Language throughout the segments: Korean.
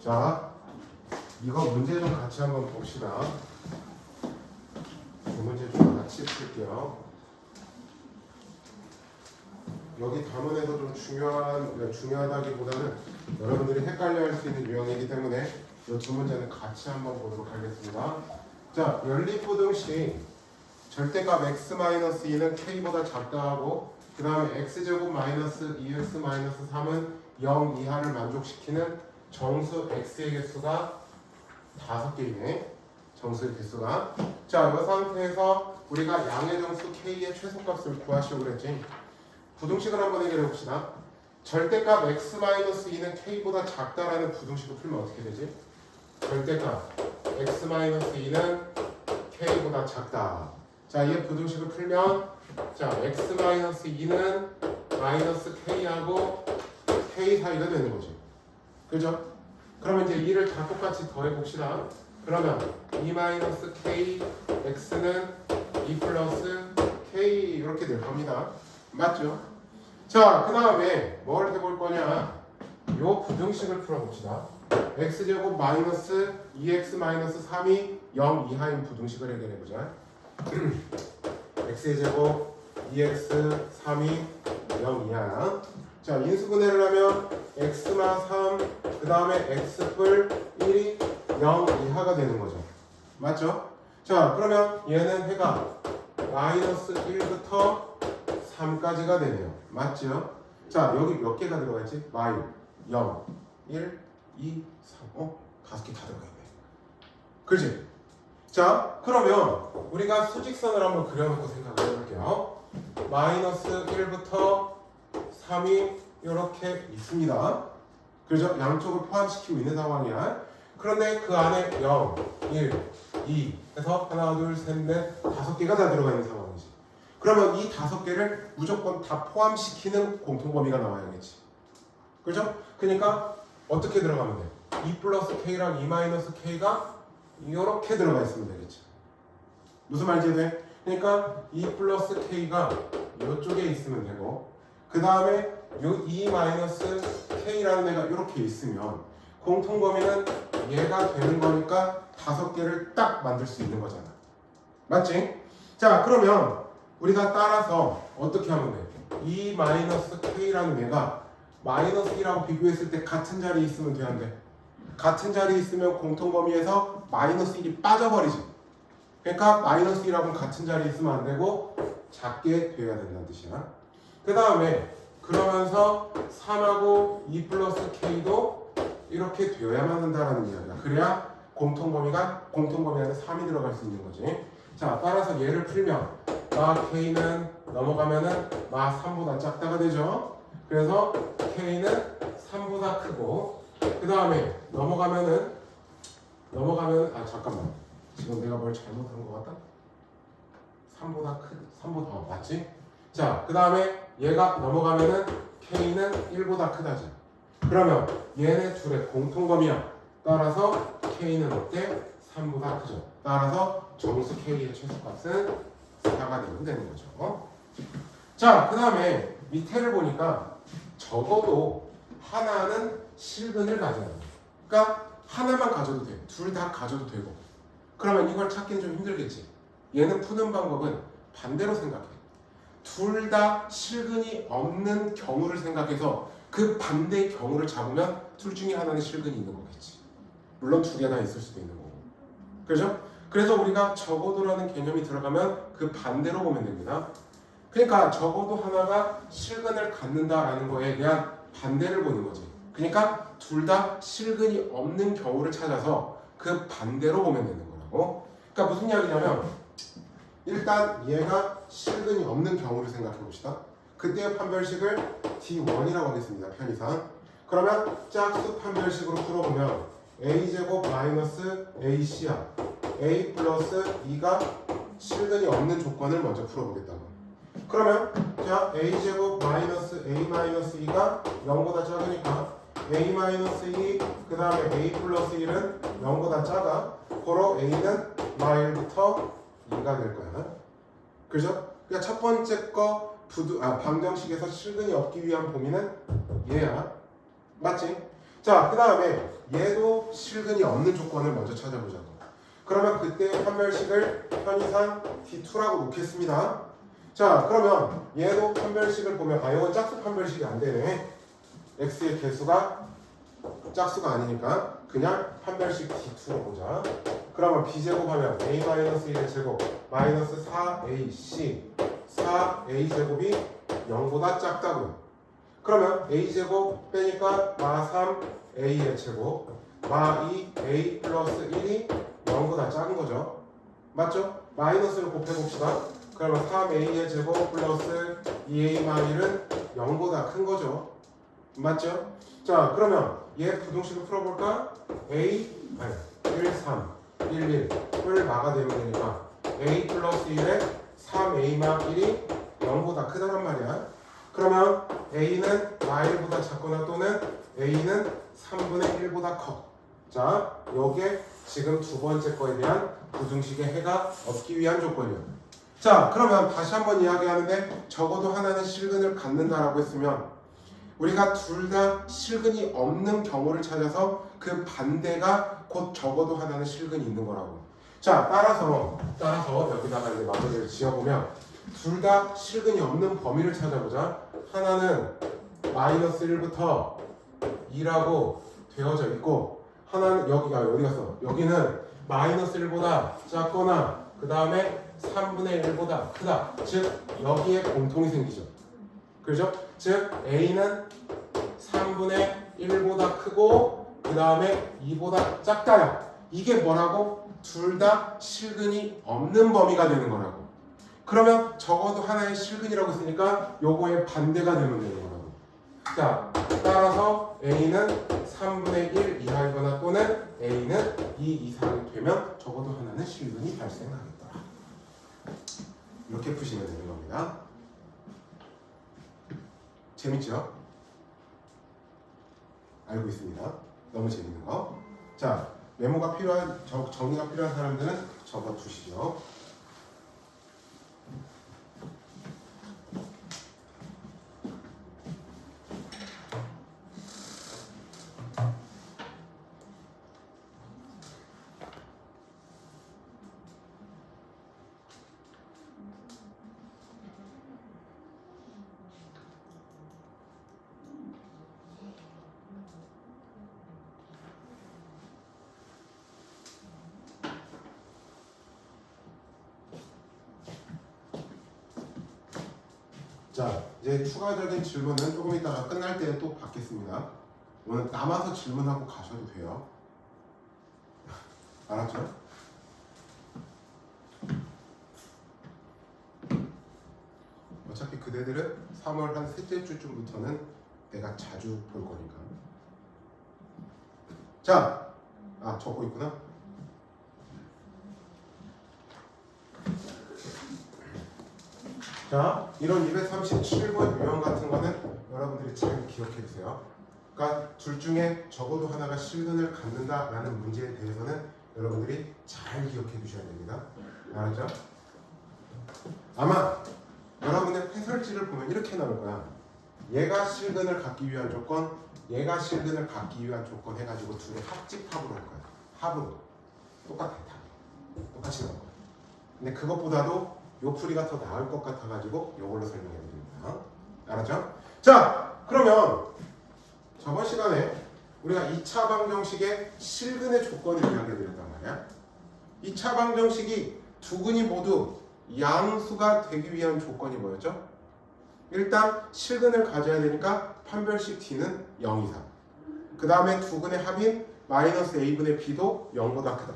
자, 이거 문제 좀 같이 한번 봅시다. 이 문제 좀 같이 풀게요. 여기 담원에서 좀 중요하다기보다는 여러분들이 헷갈려 할 수 있는 유형이기 때문에 이 두 문제는 같이 한번 보도록 하겠습니다. 자, 연립부등식 절대값 x-2는 k보다 작다 하고 그 다음에 x제곱 마이너스 2x-3은 0 이하를 만족시키는 정수 x의 개수가 5개이네. 정수의 개수가. 자, 이 상태에서 우리가 양의 정수 k의 최소값을 구하시오 그랬지. 부등식을 한번 해결해 봅시다. 절대값 x-2는 k보다 작다라는 부등식을 풀면 어떻게 되지? 절대값 x-2는 k보다 작다. 자, 이 부등식을 풀면 자, x-2는 마이너스 k하고 k 사이가 되는 거지. 그죠? 그러면 이제 2를 다 똑같이 더해 봅시다. 그러면 2-k x는 2 플러스 k 이렇게 될 겁니다. 맞죠? 자, 그 다음에 뭘 해볼 거냐? 요 부등식을 풀어봅시다. x제곱 마이너스 2x 마이너스 3이 0 이하인 부등식을 해결해보자. x의 제곱 2x 3이 0 이하야. 자, 인수분해를 하면 x마 3, 그 다음에 x뿔 1이 0 이하가 되는 거죠. 맞죠? 자, 그러면 얘는 해가 마이너스 1부터 3까지가 되네요. 맞죠? 자, 여기 몇 개가 들어가 있지? 마이 0, 1, 2, 3. 5개 다 들어가 있네. 그렇지? 자, 그러면 우리가 수직선을 한번 그려놓고 생각을 해볼게요. 마이너스 1부터 3이 이렇게 있습니다. 그죠? 양쪽을 포함시키고 있는 상황이야. 그런데 그 안에 0, 1, 2 해서 하나, 둘, 셋, 넷, 5개가 다 들어가 있는 상황이지. 그러면 이 5개를 무조건 다 포함시키는 공통범위가 나와야겠지. 그죠? 그러니까 어떻게 들어가면 돼? 2 플러스 k랑 2 마이너스 k가 이렇게 들어가 있으면 되겠지. 무슨 말인지 돼? 그러니까 2 플러스 k가 이쪽에 있으면 되고 그 다음에 요 2 마이너스 k라는 애가 이렇게 있으면 공통범위는 얘가 되는 거니까 5개를 딱 만들 수 있는 거잖아. 맞지? 자, 그러면 우리가 따라서 어떻게 하면 돼? 2 마이너스 k라는 애가 마이너스 1하고 비교했을 때 같은 자리에 있으면 돼, 안 돼? 같은 자리에 있으면 공통범위에서 마이너스 1이 빠져버리지. 그러니까 마이너스 1하고는 같은 자리에 있으면 안 되고 작게 돼야 된다는 뜻이야. 그 다음에 그러면서 3하고 2 플러스 k도 이렇게 되어야만 한다는 이야기야. 그래야 공통범위 안에 3이 들어갈 수 있는 거지. 자, 따라서 얘를 풀면 마 k는 넘어가면은 마 3보다 작다가 되죠. 그래서 k는 3보다 크고 그 다음에 넘어가면은 잠깐만, 지금 내가 뭘 잘못한 것 같다. 3보다 맞지? 자, 그 다음에 얘가 넘어가면은 k는 1보다 크다지. 그러면 얘네 둘의 공통범위야. 따라서 k는 어때? 3보다 크죠. 따라서 정수 k의 최소값은 4가 되는 거죠. 자, 그 다음에 밑에를 보니까 적어도 하나는 실근을 가져야 돼. 그러니까 하나만 가져도 돼. 둘 다 가져도 되고. 그러면 이걸 찾기는 좀 힘들겠지. 얘는 푸는 방법은 반대로 생각해. 둘 다 실근이 없는 경우를 생각해서 그 반대의 경우를 잡으면 둘 중에 하나는 실근이 있는 거겠지. 물론 2개 다 있을 수도 있는 거고. 그렇죠? 그래서 우리가 적어도라는 개념이 들어가면 그 반대로 보면 됩니다. 그러니까 적어도 하나가 실근을 갖는다라는 거에 대한 반대를 보는 거지. 그러니까 둘 다 실근이 없는 경우를 찾아서 그 반대로 보면 되는 거라고. 그러니까 무슨 이야기냐면 일단 얘가 실근이 없는 경우를 생각해 봅시다. 그때의 판별식을 D1이라고 하겠습니다. 편의상. 그러면 짝수 판별식으로 풀어보면 a제곱 마이너스 ac야. a 플러스 2가 실근이 없는 조건을 먼저 풀어보겠다고. 그러면 자, a제곱 마이너스 a 마이너스 2가 0보다 작으니까 a 마이너스 2, 그 다음에 a 플러스 1은 0보다 작아. 고로 a는 마 1부터 2가 될 거야. 그죠? 그러니까 첫 번째 거 방정식에서 실근이 없기 위한 범위는 얘야. 맞지? 자, 그 다음에 얘도 실근이 없는 조건을 먼저 찾아보자고. 그러면 그때 판별식을 편의상 D2라고 놓겠습니다. 자, 그러면 얘도 판별식을 보면 이건 짝수 판별식이 안 되네. x의 개수가 짝수가 아니니까 그냥 판별식 D2로 보자. 그러면 b제곱하면 a-1의 제곱 마이너스 4ac 4a 제곱이 0보다 작다고요. 그러면 a제곱 빼니까 마3a의 제곱 마2 a 플러스 1이 0보다 작은 거죠. 맞죠? 마이너스를 곱해봅시다. 그러면 3a의 제곱 플러스 2a-1은 0보다 큰 거죠. 맞죠? 자, 그러면 얘 부등식을 풀어볼까? a, 1, 3, 1, 1을 막아내면 되니까 a 플러스 1에 3a-1이 0보다 크다란 말이야. 그러면 a는 마일보다 작거나 또는 a는 3분의 1보다 커. 자, 요게 지금 두 번째 거에 대한 부등식의 해가 없기 위한 조건이에요. 자, 그러면 다시 한번 이야기하는데 적어도 하나는 실근을 갖는다라고 했으면 우리가 둘 다 실근이 없는 경우를 찾아서 그 반대가 곧 적어도 하나는 실근이 있는 거라고. 자, 따라서 여기다가 이제 마무리를 지어보면 둘 다 실근이 없는 범위를 찾아보자. 하나는 마이너스 1부터 2라고 되어져 있고 하나는 여기가 어디 갔어? 여기는 마이너스 1보다 작거나 그 다음에 3분의 1보다 크다. 즉 여기에 공통이 생기죠. 그렇죠? 즉 A는 3분의 1보다 크고 그 다음에 2보다 작다야. 이게 뭐라고? 둘 다 실근이 없는 범위가 되는 거라고. 그러면 적어도 하나의 실근이라고 했으니까 요거의 반대가 되면 되는 거라고. 자, 따라서 A는 3분의 1 이하이거나 또는 A는 2 이상이 되면 적어도 하나는 실근이 발생하겠다. 이렇게 푸시면 되는 겁니다. 재밌죠? 알고 있습니다. 너무 재밌는 거. 자, 메모가 필요한, 정리가 필요한 사람들은 적어 두시죠. 자, 이제 추가적인 질문은 조금 이따가 끝날 때 또 받겠습니다. 오늘 남아서 질문하고 가셔도 돼요. 알았죠? 어차피 그대들은 3월 한 셋째 주쯤부터는 내가 자주 볼 거니까. 자, 적고 있구나. 자, 이런 237번 유형 같은 거는 여러분들이 잘 기억해 주세요. 그러니까 둘 중에 적어도 하나가 실근을 갖는다라는 문제에 대해서는 여러분들이 잘 기억해 주셔야 됩니다. 알았죠? 아마 여러분의 해설지를 보면 이렇게 나올 거야. 얘가 실근을 갖기 위한 조건, 얘가 실근을 갖기 위한 조건 해가지고 둘의 합집합으로 할 거야. 합으로. 똑같아. 똑같이 나올 거야. 근데 그것보다도 요 풀이가 더 나을 것 같아가지고 요걸로 설명해 드립니다. 알았죠? 자, 그러면 저번 시간에 우리가 2차 방정식의 실근의 조건을 이야기해 드렸단 말이야. 2차 방정식이 두 근이 모두 양수가 되기 위한 조건이 뭐였죠? 일단 실근을 가져야 되니까 판별식 D는 0 이상. 그 다음에 두 근의 합인 마이너스 A분의 B도 0보다 크다.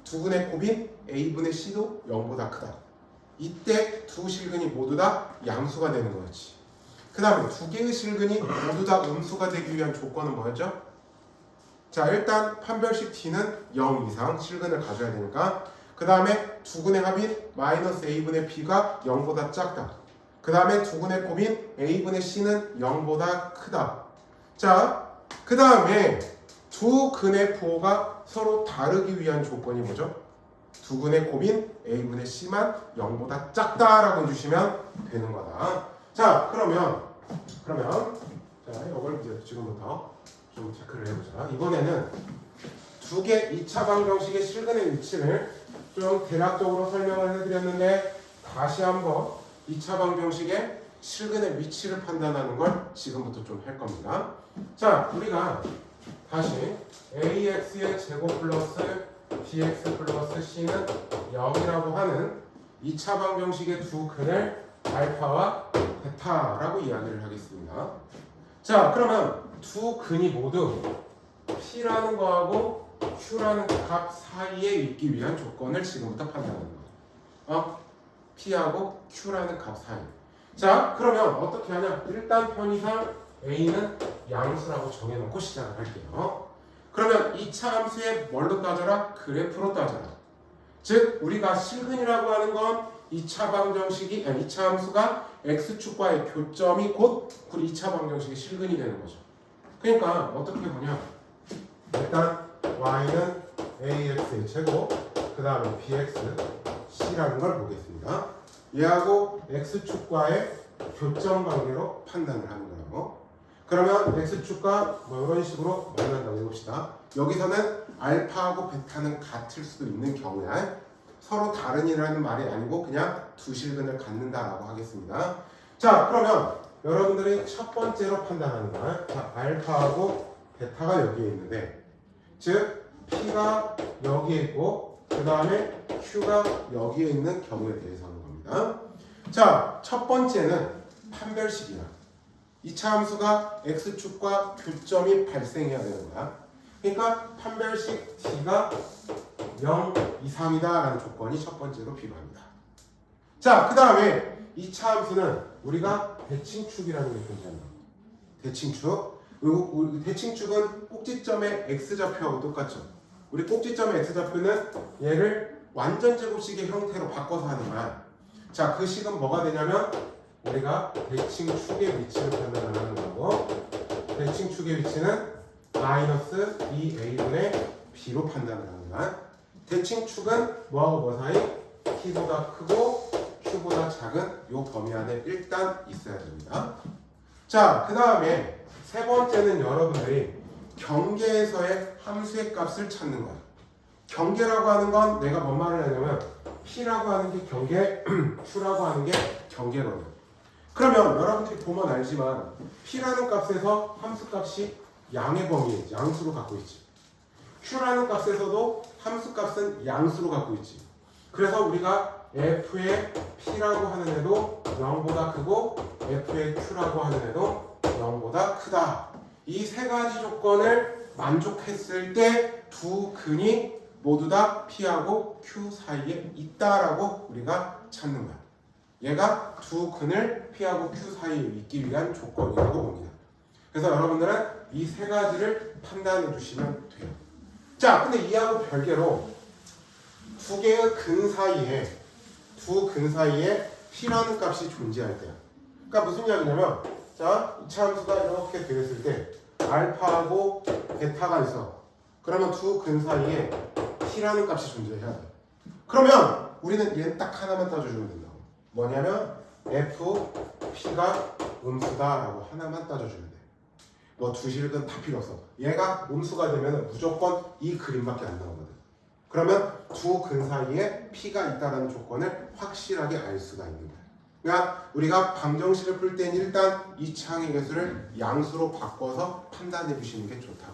두 근의 곱인 A분의 C도 0보다 크다. 이때 두 실근이 모두 다 양수가 되는 거였지. 그 다음에 두 개의 실근이 모두 다 음수가 되기 위한 조건은 뭐였죠? 자, 일단 판별식 D는 0 이상 실근을 가져야 되니까 그 다음에 두 근의 합인 마이너스 A분의 B가 0보다 작다. 그 다음에 두 근의 곱인 A분의 C는 0보다 크다. 자, 그 다음에 두 근의 부호가 서로 다르기 위한 조건이 뭐죠? 두 근의 곱인 A분의 C만 0보다 작다라고 해주시면 되는 거다. 자, 그러면 자, 이걸 이제 지금부터 좀 체크를 해보자. 이번에는 두 개 2차 방정식의 실근의 위치를 좀 대략적으로 설명을 해드렸는데 다시 한번 2차 방정식의 실근의 위치를 판단하는 걸 지금부터 좀 할 겁니다. 자, 우리가 다시 ax의 제곱 플러스 bx 플러스 c는 0이라고 하는 2차 방정식의 두 근을 알파와 베타라고 이야기를 하겠습니다. 자, 그러면 두 근이 모두 p라는 거하고 q라는 값 사이에 있기 위한 조건을 지금부터 판단하는 거예요. p하고 q라는 값 사이. 자, 그러면 어떻게 하냐? 일단 편의상 a는 양수라고 정해놓고 시작을 할게요. 그러면 2차 함수에 뭘로 따져라? 그래프로 따져라. 즉 우리가 실근이라고 하는 건 2차 방정식이 2차 함수가 x축과의 교점이 곧 2차 방정식의 실근이 되는 거죠. 그러니까 어떻게 보냐? 일단 y는 ax의 제곱, 그 다음에 bx, c라는 걸 보겠습니다. 얘하고 x축과의 교점 관계로 판단을 하는 거예요. 그러면 x축과 뭐 이런 식으로 만난다고 해봅시다. 여기서는 알파하고 베타는 같을 수도 있는 경우에 서로 다른이라는 말이 아니고 그냥 두 실근을 갖는다라고 하겠습니다. 자, 그러면 여러분들이 첫 번째로 판단하는 건 자, 알파하고 베타가 여기에 있는데 즉 P가 여기에 있고 그 다음에 Q가 여기에 있는 경우에 대해서 하는 겁니다. 자, 첫 번째는 판별식이야. 2차 함수가 x축과 교점이 발생해야 되는 거야. 그러니까 판별식 D가 0, 2, 3이다 라는 조건이 첫 번째로 필요합니다. 자, 그 다음에 2차 함수는 우리가 대칭축이라는 게 존재한다. 대칭축. 그리고 대칭축은 꼭지점의 x좌표하고 똑같죠. 우리 꼭지점의 x좌표는 얘를 완전 제곱식의 형태로 바꿔서 하는 거야. 자, 그 식은 뭐가 되냐면 우리가 대칭축의 위치를 판단하는 거고 대칭축의 위치는 마이너스 2a분의 b로 판단을 하는 거야. 대칭축은 뭐하고 뭐 사이? t보다 크고 q보다 작은 요 범위 안에 일단 있어야 됩니다. 자, 그 다음에 세 번째는 여러분들이 경계에서의 함수의 값을 찾는 거야. 경계라고 하는 건 내가 뭔 말을 하냐면 P라고 하는 게 경계, Q라고 하는 게 경계거든. 그러면 여러분들이 보면 알지만 P라는 값에서 함수 값이 양의 범위에 양수로 갖고 있지. Q라는 값에서도 함수 값은 양수로 갖고 있지. 그래서 우리가 F의 P라고 하는 애도 0보다 크고 F의 Q라고 하는 애도 0보다 크다. 이 세 가지 조건을 만족했을 때 두 근이 모두 다 P하고 Q 사이에 있다라고 우리가 찾는 거야. 얘가 두 근을 P하고 Q 사이에 있기 위한 조건이라고 봅니다. 그래서 여러분들은 이 세 가지를 판단해 주시면 돼요. 자, 근데 이하고 별개로 두 개의 근 사이에 P라는 값이 존재할 때야. 그러니까 무슨 이야기냐면 자, 2차 함수가 이렇게 되었을 때 알파하고 베타가 있어. 그러면 두 근 사이에 P라는 값이 존재해야 돼. 그러면 우리는 얘는 딱 하나만 따져주면 된다고. 뭐냐면 F, P가 음수다라고 하나만 따져주면 돼. 뭐 두 실근 다 필요 없어. 얘가 음수가 되면 무조건 이 그림밖에 안 나오거든. 그러면 두 근 사이에 P가 있다는 조건을 확실하게 알 수가 있는 거야. 그러니까 우리가 방정식을 풀 때는 일단 이 창의 개수를 양수로 바꿔서 판단해 주시는 게 좋다고.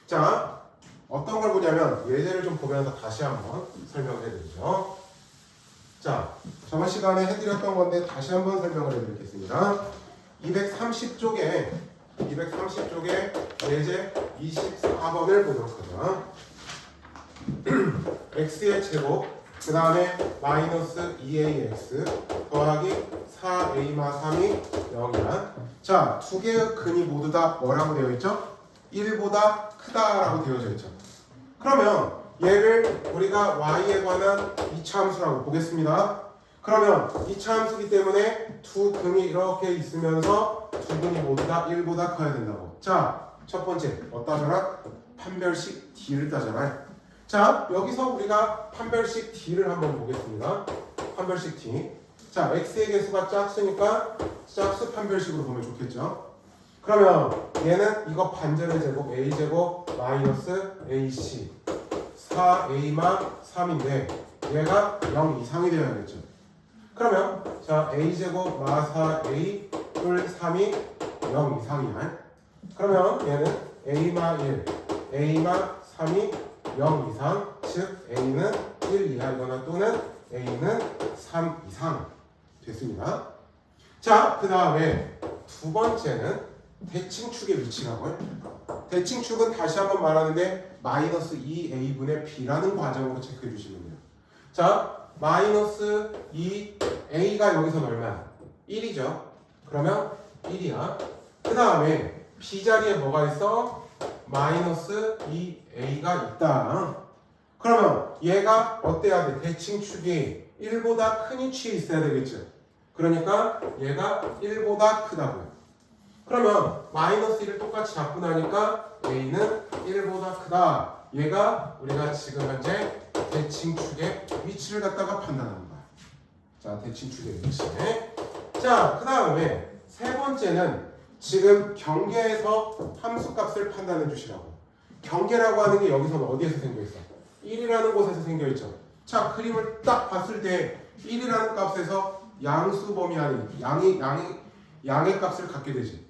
자, 어떤 걸 보냐면 예제를 좀 보면서 다시 한번 설명을 해드리죠. 자, 저번 시간에 해드렸던 건데 다시 한번 설명을 해드리겠습니다. 230쪽에 예제 24번을 보도록 하죠. x의 제곱 그 다음에 마이너스 2ax 더하기 4a-3이 0이란 자, 두 개의 근이 모두 다 뭐라고 되어 있죠? 1보다 크다라고 되어져 있죠. 그러면 얘를 우리가 y에 관한 2차 함수라고 보겠습니다. 그러면 2차 함수기 때문에 두 근이 이렇게 있으면서 두 근이 모두 다 1보다 커야 된다고. 자, 첫 번째 뭐 따져라? 판별식 D를 따져라. 자, 여기서 우리가 판별식 D를 한번 보겠습니다. 판별식 D. 자, x의 개수가 짝수니까 짝수 판별식으로 보면 좋겠죠. 그러면 얘는 이거 반절의 제곱 a제곱 마이너스 ac 4a만 3인데 얘가 0 이상이 되어야겠죠. 그러면 자 a제곱 마 4a 뿔 3이 0 이상이야. 그러면 얘는 a마 1 a마 3이 0 이상 즉 a는 1 이하이거나 또는 a는 3 이상 됐습니다. 자, 그 다음에 두 번째는 대칭축의 위치라고요. 대칭축은 다시 한번 말하는데 마이너스 2a분의 b라는 과정으로 체크해 주시면 돼요. 자, 마이너스 2a가 여기서 얼마야? 1이죠. 그러면 1이야. 그 다음에 b자리에 뭐가 있어? 마이너스 2a가 있다. 그러면 얘가 어때야 돼? 대칭축이 1보다 큰 위치에 있어야 되겠죠. 그러니까 얘가 1보다 크다고요. 그러면 마이너스 1을 똑같이 잡고 나니까 a는 1보다 크다. 얘가 우리가 지금 현재 대칭축의 위치를 갖다가 판단하는 거야. 자, 대칭축의 위치. 자, 그 다음에 세 번째는 지금 경계에서 함수값을 판단해 주시라고. 경계라고 하는 게 여기서는 어디에서 생겨있어? 1이라는 곳에서 생겨있죠. 자, 그림을 딱 봤을 때 1이라는 값에서 양수 범위 안에 양의 값을 갖게 되지.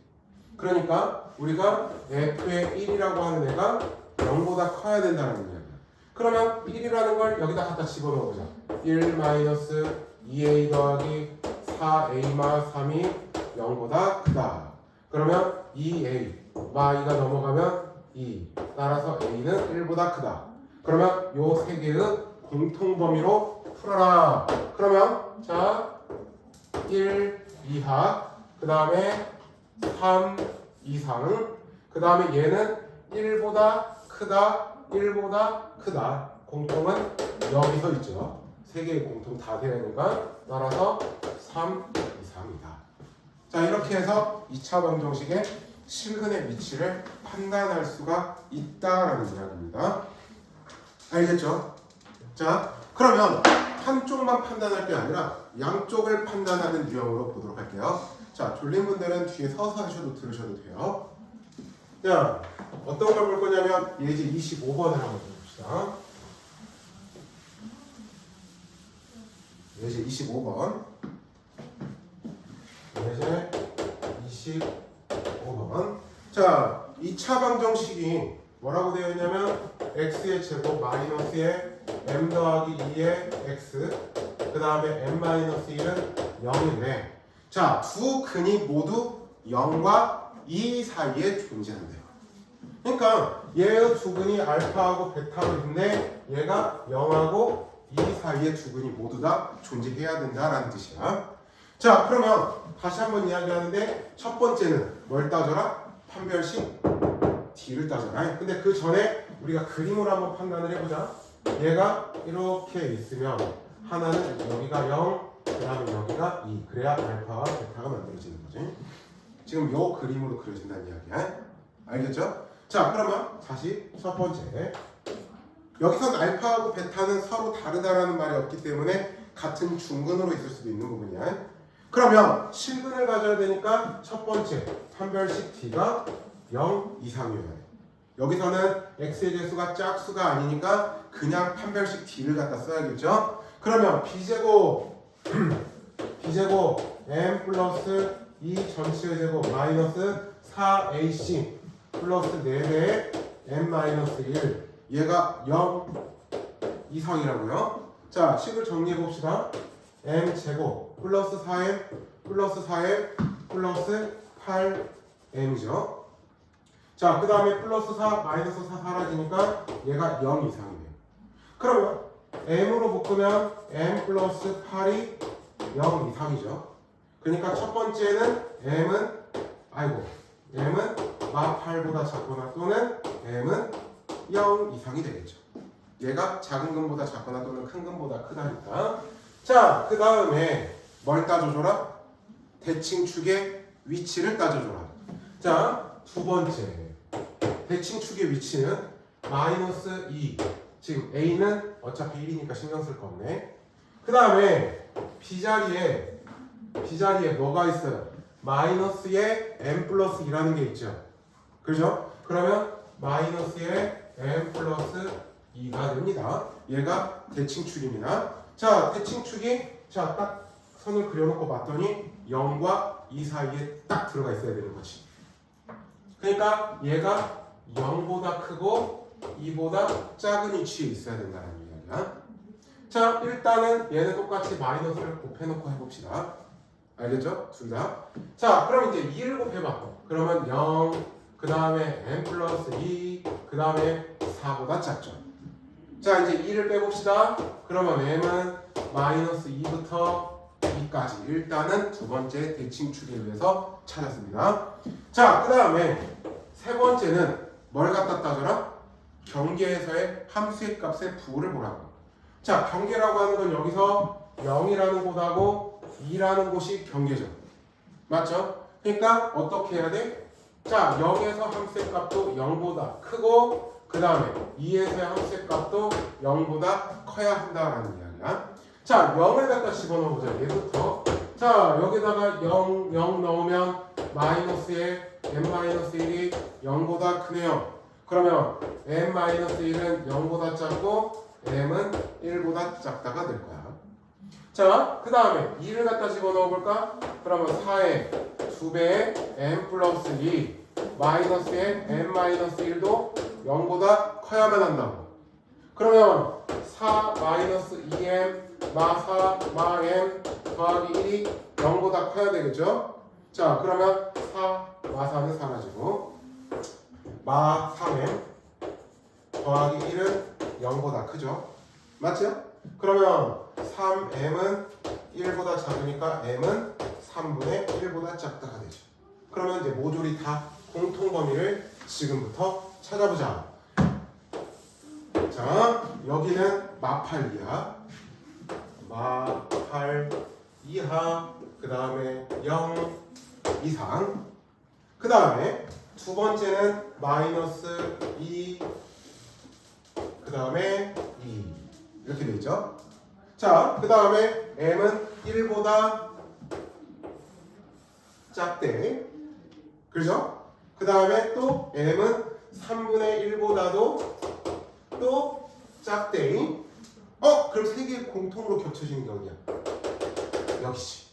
그러니까 우리가 f의 1이라고 하는 애가 0보다 커야 된다는 이야기야. 그러면 1이라는 걸 여기다 갖다 집어넣어보자. 1 마이너스 2a 더하기 4a-3이 0보다 크다. 그러면 2a 마 2가 넘어가면 2 따라서 a는 1보다 크다. 그러면 요 세 개의 공통 범위로 풀어라. 그러면 자 1 이하 그 다음에 3 이상 그 다음에 얘는 1보다 크다 1보다 크다. 공통은 여기서 있죠. 세 개의 공통 다 되어 있으니까 따라서 3 이상이다. 자, 이렇게 해서 2차 방정식의 실근의 위치를 판단할 수가 있다라는 이야기입니다. 알겠죠? 자, 그러면 한쪽만 판단할 게 아니라 양쪽을 판단하는 유형으로 보도록 할게요. 자, 졸린 분들은 뒤에 서서 하셔도 들으셔도 돼요. 자, 어떤 걸 볼 거냐면 예제 25번을 한번 봅시다. 예제 25번. 예제 25번. 자, 2차 방정식이 뭐라고 되어 있냐면 x의 제곱 마이너스의 m 더하기 2의 x 그 다음에 m 마이너스 1은 0인데 자, 두 근이 모두 0과 2 사이에 존재한대요. 그러니까 얘의 두 근이 알파하고 베타로 있는데 얘가 0하고 2 사이에 두 근이 모두 다 존재해야 된다라는 뜻이야. 자, 그러면 다시 한번 이야기하는데 첫 번째는 뭘 따져라? 판별식 D를 따져라. 근데 그 전에 우리가 그림으로 한번 판단을 해보자. 얘가 이렇게 있으면 하나는 여기가 0, 그 다음에 여기가 2. 그래야 알파와 베타가 만들어지는 거지. 지금 요 그림으로 그려진다는 이야기야. 알겠죠? 자, 그러면 다시 첫 번째. 여기선 알파하고 베타는 서로 다르다라는 말이 없기 때문에 같은 중근으로 있을 수도 있는 부분이야. 그러면 실근을 가져야 되니까 첫 번째 판별식 D가 0 이상이어야 돼. 여기서는 x의 개수가 짝수가 아니니까 그냥 판별식 D를 갖다 써야겠죠. 그러면 b제곱 b제곱 m 플러스 2 전체의 제곱 마이너스 4ac 플러스 4배의 m 마이너스 1 얘가 0 이상이라고요. 자, 식을 정리해 봅시다. m 제곱 플러스 4m 플러스 4m 플러스 8m이죠. 자, 그 다음에 플러스 4 마이너스 4 사라지니까 얘가 0 이상이에요. 그러면 m으로 묶으면 m 플러스 8이 0 이상이죠. 그러니까 첫 번째는 m은 마 8보다 작거나 또는 m은 0 이상이 되겠죠. 얘가 작은 근보다 작거나 또는 큰 근보다 크다니까. 자, 그 다음에 뭘 따져줘라? 대칭축의 위치를 따져줘라. 자, 두 번째 대칭축의 위치는 마이너스 2. 지금 a는 어차피 1이니까 신경 쓸 거 없네. 그 다음에 b자리에 뭐가 있어요? 마이너스의 n 플러스 2라는 게 있죠. 그죠? 그러면 마이너스의 n 플러스 2가 됩니다. 얘가 대칭축입니다. 자, 대칭축이 자, 딱 선을 그려놓고 봤더니 0과 2 사이에 딱 들어가 있어야 되는 거지. 그러니까 얘가 0보다 크고 2보다 작은 위치에 있어야 된다는 이야기야. 자, 일단은 얘는 똑같이 마이너스를 곱해놓고 해봅시다. 알겠죠? 둘 다. 자, 그럼 이제 2를 곱해봐. 그러면 0, 그 다음에 n 플러스 2, 그 다음에 4보다 작죠. 자, 이제 2를 빼봅시다. 그러면 m은 마이너스 2부터 2까지. 일단은 두 번째 대칭축에 의해서 찾았습니다. 자, 그 다음에 세 번째는 뭘 갖다 따져라? 경계에서의 함수의 값의 부호를 보라고. 자, 경계라고 하는 건 여기서 0이라는 곳하고 2라는 곳이 경계죠. 맞죠? 그러니까 어떻게 해야 돼? 자, 0에서 함수의 값도 0보다 크고 그 다음에 2에서의 함수의 값도 0보다 커야 한다라는 이야기야. 자, 0을 갖다 집어넣어보자. 얘부터. 자, 여기다가 0, 0 넣으면 마이너스의 n-1이 0보다 크네요. 그러면 n-1은 0보다 작고 m은 1보다 작다가 될 거야. 자, 그 다음에 2를 갖다 집어넣어볼까? 그러면 4의 2배의 n 플러스 2 마이너스의 n-1도 0보다 커야만 한다고. 그러면 4 마이너스 2m 마 4 마 m 더하기 1이 0보다 커야 되겠죠? 자, 그러면 4 마 4는 사라지고 마 3m 더하기 1은 0보다 크죠? 맞죠? 그러면 3m은 1보다 작으니까 m은 3분의 1보다 작다가 되죠. 그러면 이제 모조리 다 공통 범위를 지금부터 찾아보자. 자, 여기는 마8 이하, 마8 이하, 그 다음에 0 이상, 그 다음에 두 번째는 마이너스 2, 그 다음에 2 이렇게 돼 있죠. 자, 그 다음에 m은 1보다 작대. 그죠? 그 다음에 또 m은 3분의 1보다도 또 작대. 그럼 세 개 공통으로 겹쳐지는 게 어디야? 여기지.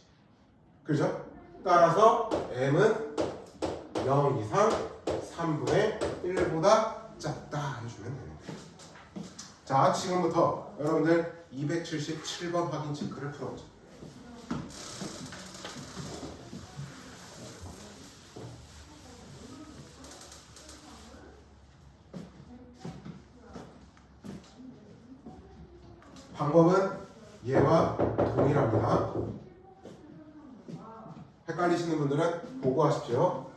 그죠? 따라서 m은 0 이상 3분의 1보다 작다 해주면 됩니다. 자, 지금부터 여러분들 277번 확인 체크를 풀어보자. 방법은 얘와 동일합니다. 헷갈리시는 분들은 보고하십시오.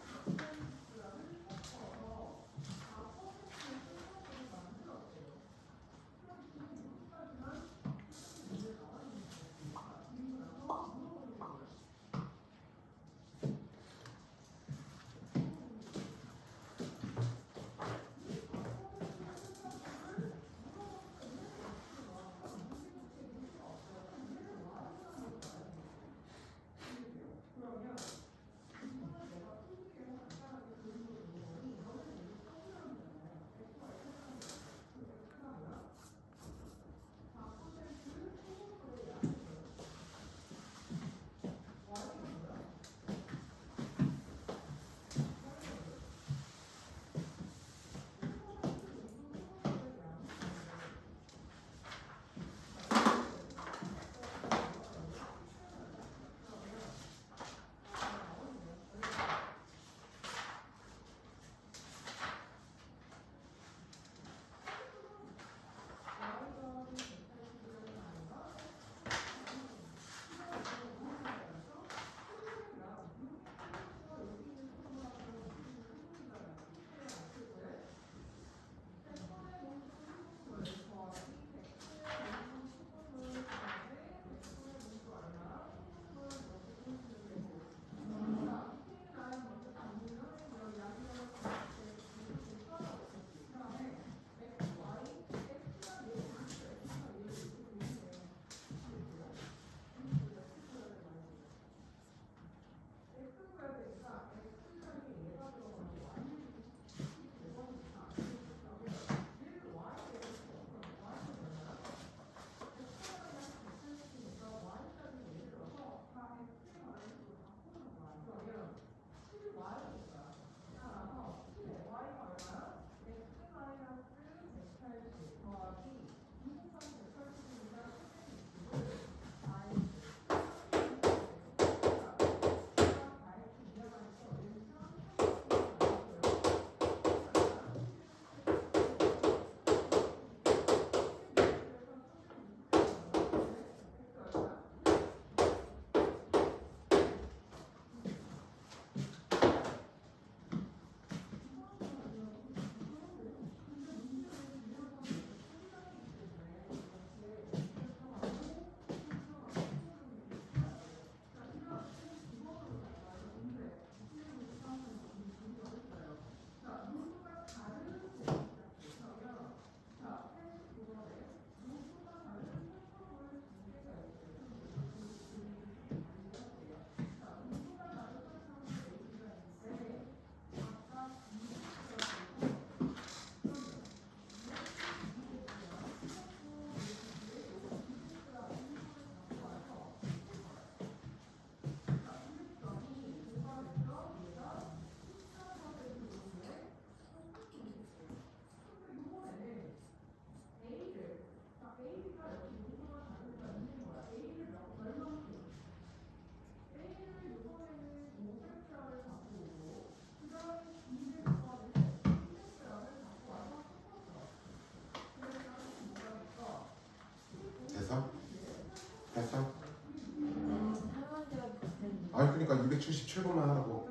27분만 하라고.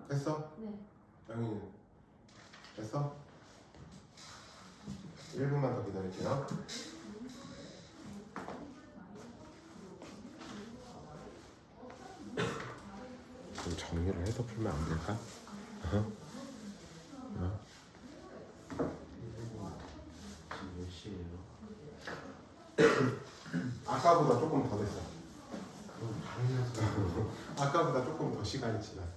됐어? 네. 영희는 됐어? 1분만 더 기다릴게요. 좀 정리를 해서 풀면 안 될까? 지금 몇 시예요? 아까보다 조금 더 됐어. 그럼 당연하죠. 아까보다 조금 더 시간이 지났어.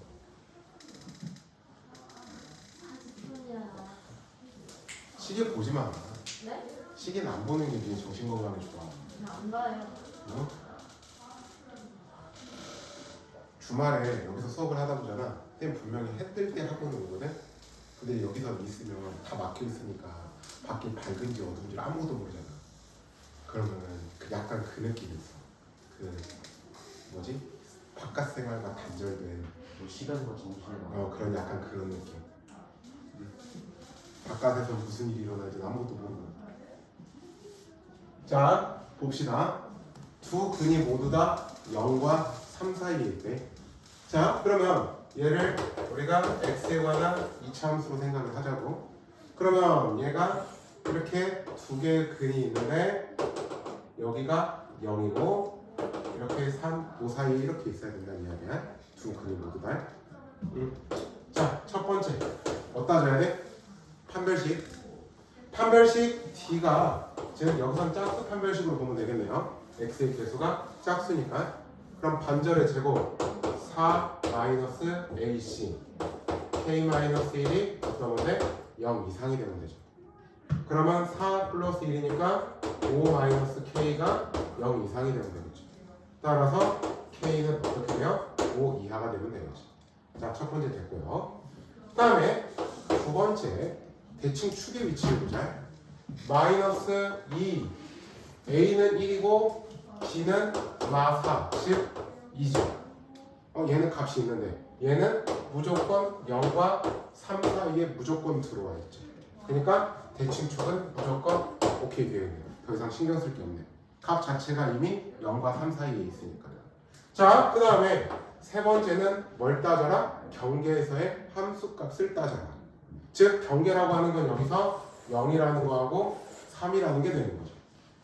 40분이야. 시계 보지 마. 네? 시계는 안 보는 게 네 정신 건강에 좋아. 안 봐요. 응? 주말에 여기서 수업을 하다 보잖아. 그때 분명히 해 뜰 때 학원에 오거든. 근데 여기서 있으면 다 막혀 있으니까 밖이 밝은지 어두운지 아무도 모르잖아. 그러면은 약간 그 느낌이 있어. 그 뭐지? 바깥 생활과 단절된 뭐 시간과 정신과 그런 약간 그런 느낌. 바깥에서 무슨 일이 일어날지 아무것도 모르고. 자 봅시다. 두 근이 모두 다 0과 3 사이에 있대. 자 그러면 얘를 우리가 x에 관한 이차함수로 생각을 하자고. 그러면 얘가 이렇게 두 개의 근이 있는데 여기가 0이고 이렇게 3, 5 사이에 이렇게 있어야 된다는 이야기야. 두 근이 모두 다. 자, 첫 번째 어디다 줘야 돼? 판별식. 판별식 D가 지금 여기선 짝수 판별식으로 보면 되겠네요. x의 개수가 짝수니까. 그럼 반절의 제곱 4 마이너스 AC k 마이너스 1이 어떤 건데? 0 이상이 되면 되죠. 그러면 4 플러스 1이니까 5 마이너스 k가 0 이상이 되면 되겠죠. 따라서 k는 어떻게 돼요? 5 이하가 되면 되겠죠. 자, 첫 번째 됐고요. 그 다음에 두 번째 대칭 축의 위치를 보자. 마이너스 2 a는 1이고 b는 마4 즉 2죠. 얘는 값이 있는데 얘는 무조건 0과 3 사이에 무조건 들어와 있죠. 그러니까 대칭축은 무조건 오케이 되어 있네요. 더 이상 신경 쓸 게 없네. 값 자체가 이미 0과 3 사이에 있으니까. 자, 그 다음에 세 번째는 뭘 따져라? 경계에서의 함수값을 따져라. 즉 경계라고 하는 건 여기서 0이라는 거하고 3이라는 게 되는 거죠.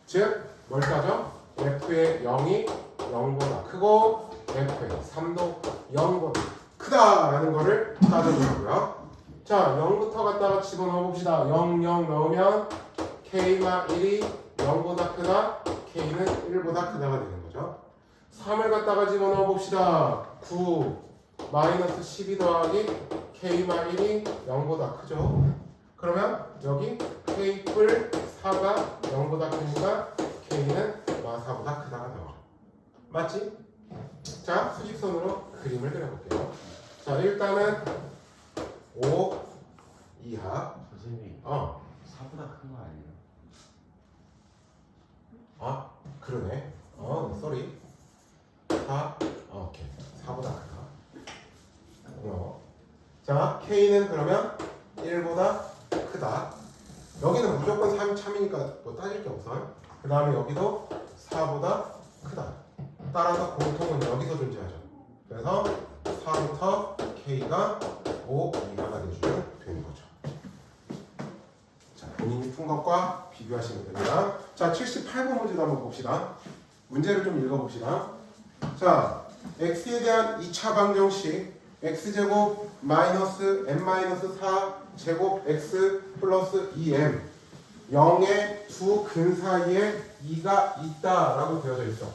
즉 뭘 따져? f의 0이 0보다 크고 f의 3도 0보다 크다라는 거를 따져보고요. 자, 0부터 갖다가 집어넣어 봅시다. 0, 0 넣으면 k가 1이 0보다 크다, k는 1보다 크다가 되는 거죠. 3을 갖다가 집어넣어 봅시다. 9 마이너스 12 더하기 k가 1이 0보다 크죠. 그러면 여기 k 뿔 4가 0보다 크니까 k는 마4보다 크다가 나와요. 맞지? 자, 수직선으로 그림을 그려볼게요. 자, 일단은 5 이하. 선생님 4보다 큰 거 아니에요? 아, 그러네. 쏘리. 4, 오케이. 4보다 크다. 자, K는 그러면 1보다 크다. 여기는 무조건 3 참이니까 뭐 따질 게 없어. 그 다음에 여기도 4보다 크다. 따라서 공통은 여기서 존재하죠. 그래서 4부터 K가 5 이하가 되주면 되는 거죠. 자, 본인이 푼 것과 비교하시면 됩니다. 자, 78번 문제도 한번 봅시다. 문제를 좀 읽어봅시다. 자, x에 대한 2차 방정식 x제곱 마이너스 m 마이너스 4 제곱 x 플러스 2m 0의 두 근 사이에 2가 있다라고 되어져 있어.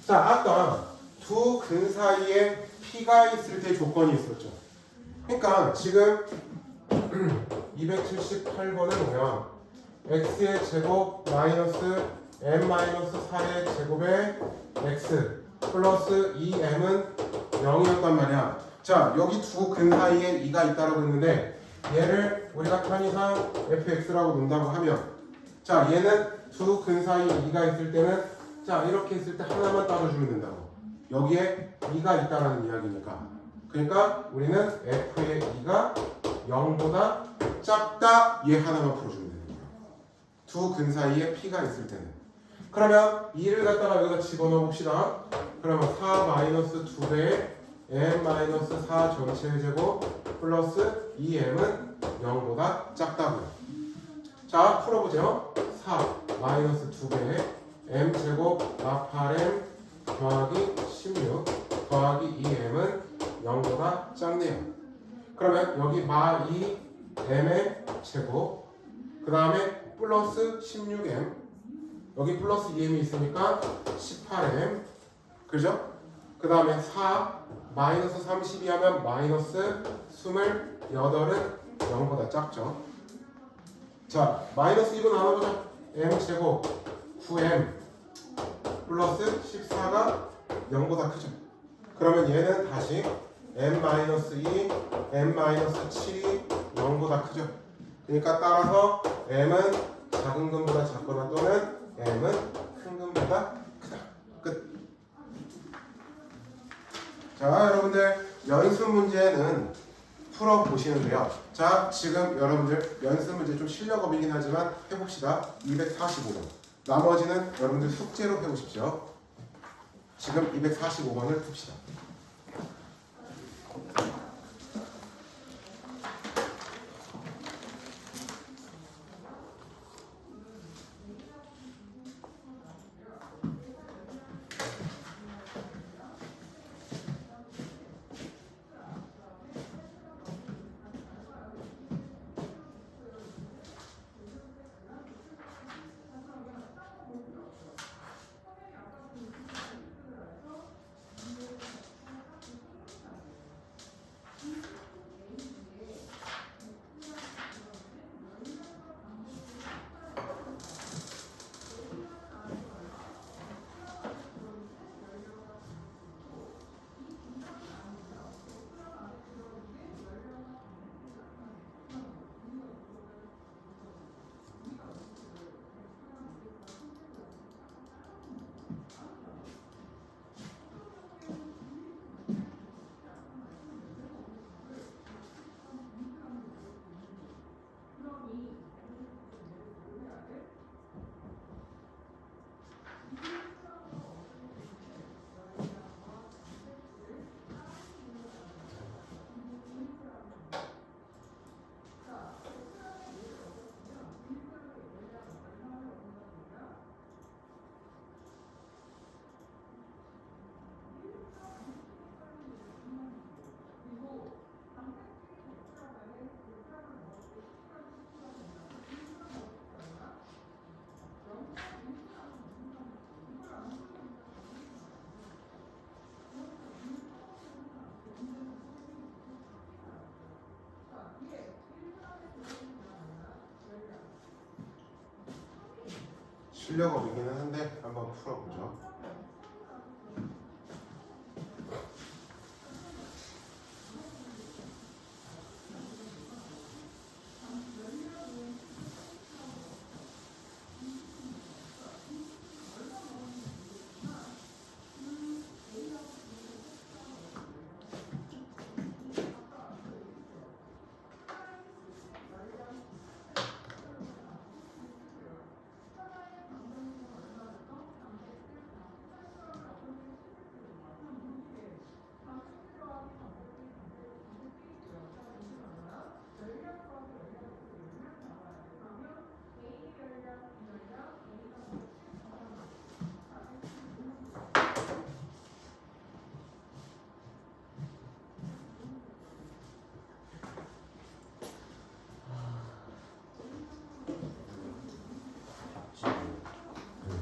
자, 아까 두 근 사이에 p가 있을 때 조건이 있었죠. 그러니까 지금 278번에 보면 x의 제곱 마이너스 m 마이너스 4의 제곱에 x 플러스 2m은 0이었단 말이야. 자, 여기 두 근 사이에 2가 있다라고 했는데 얘를 우리가 편의상 fx라고 논다고 하면 자, 얘는 두 근 사이에 2가 있을 때는 자, 이렇게 있을 때 하나만 따져주면 된다고. 여기에 2가 있다라는 이야기니까. 그러니까 우리는 f의 2가 0보다 작다 얘 하나만 풀어주면 되는 거야. 두 근 사이에 p가 있을 때는. 그러면 2를 갖다가 여기다 집어넣어 봅시다. 그러면 4 마이너스 2배의 m-4 전체의 제곱 플러스 2m은 0보다 작다고요. 자, 풀어보죠. 4 마이너스 2배 m제곱 마 8m 더하기 16 더하기 2m은 0보다 작네요. 그러면 여기 마 2m의 제곱 그 다음에 플러스 16m 여기 플러스 2m이 있으니까 18m 그죠? 그 다음에 4 마이너스 32 하면 마이너스 28은 0보다 작죠. 자, 마이너스 2로 나눠보자. m제곱 9m 플러스 14가 0보다 크죠. 그러면 얘는 다시 m-2, m-7이 0보다 크죠. 그러니까 따라서 m은 작은 근보다 작거나 또는 m은 큰 근보다 크다. 끝. 자, 여러분들 연습 문제는 풀어보시는데요. 자, 지금 여러분들 연습 문제 좀 실력업이긴 하지만 해봅시다. 245번. 나머지는 여러분들 숙제로 해보십시오. 지금 245번을 풉시다. 실력업이기는 한데 한번 풀어보죠.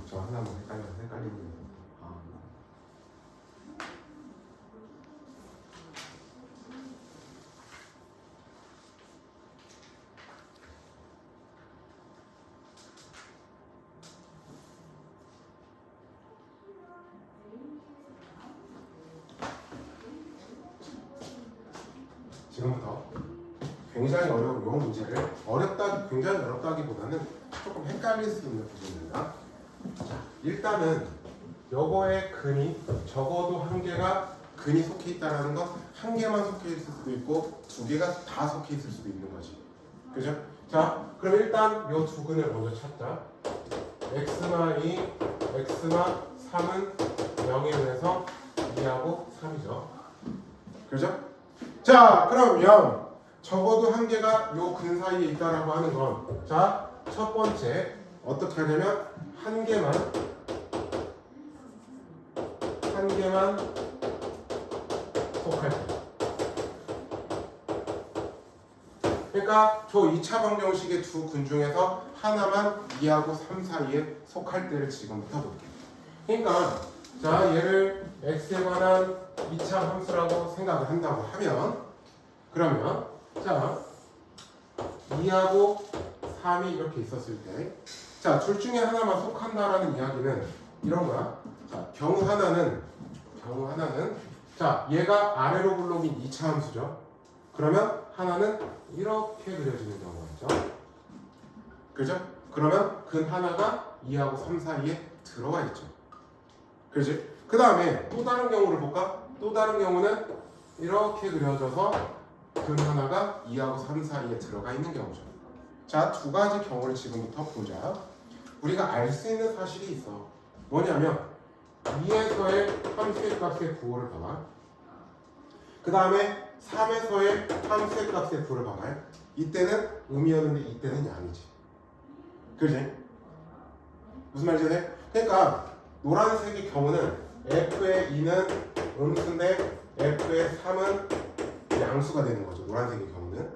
저 하나만 헷갈리는 아, 지금부터 굉장히 어려운 요 문제를 굉장히 어렵다기보다는 조금 헷갈릴 수 있는 부분입니다. 자, 일단은 요거의 근이 적어도 한 개가 근이 속해 있다는 건 한 개만 속해 있을 수도 있고 두 개가 다 속해 있을 수도 있는 거지. 그죠? 자, 그럼 일단 요 두 근을 먼저 찾자. x마 2, x마 3은 0에 의해서 2하고 3이죠. 그죠? 자, 그러면 적어도 한 개가 요 근 사이에 있다라고 하는 건, 자, 첫 번째 어떻게 하냐면 한 개만 속할 때. 그러니까 저 2차 방정식의 두 근 중에서 하나만 2하고 3 사이에 속할 때를 지금부터 볼게요. 그러니까 자, 얘를 x에 관한 2차 함수라고 생각을 한다고 하면, 그러면 자 2하고 3이 이렇게 있었을 때, 자, 둘 중에 하나만 속한다라는 이야기는 이런 거야. 자, 경우 하나는 자, 얘가 아래로 굴러긴 2차 함수죠. 그러면 하나는 이렇게 그려지는 경우가 있죠. 그죠? 그러면 근 하나가 2하고 3 사이에 들어와 있죠. 그렇지? 그 다음에 또 다른 경우를 볼까? 또 다른 경우는 이렇게 그려져서 근 하나가 2하고 3 사이에 들어가 있는 경우죠. 자, 두 가지 경우를 지금부터 보자. 우리가 알 수 있는 사실이 있어. 뭐냐면 2에서의 함수의 값의 부호를 봐봐. 그 다음에 3에서의 함수의 값의 부호를 봐봐. 이때는 음이었는데 이때는 양이지. 그지? 무슨 말인지 해? 그러니까 노란색의 경우는 f의 2는 음수인데 f의 3은 양수가 되는 거죠. 노란색의 경우는.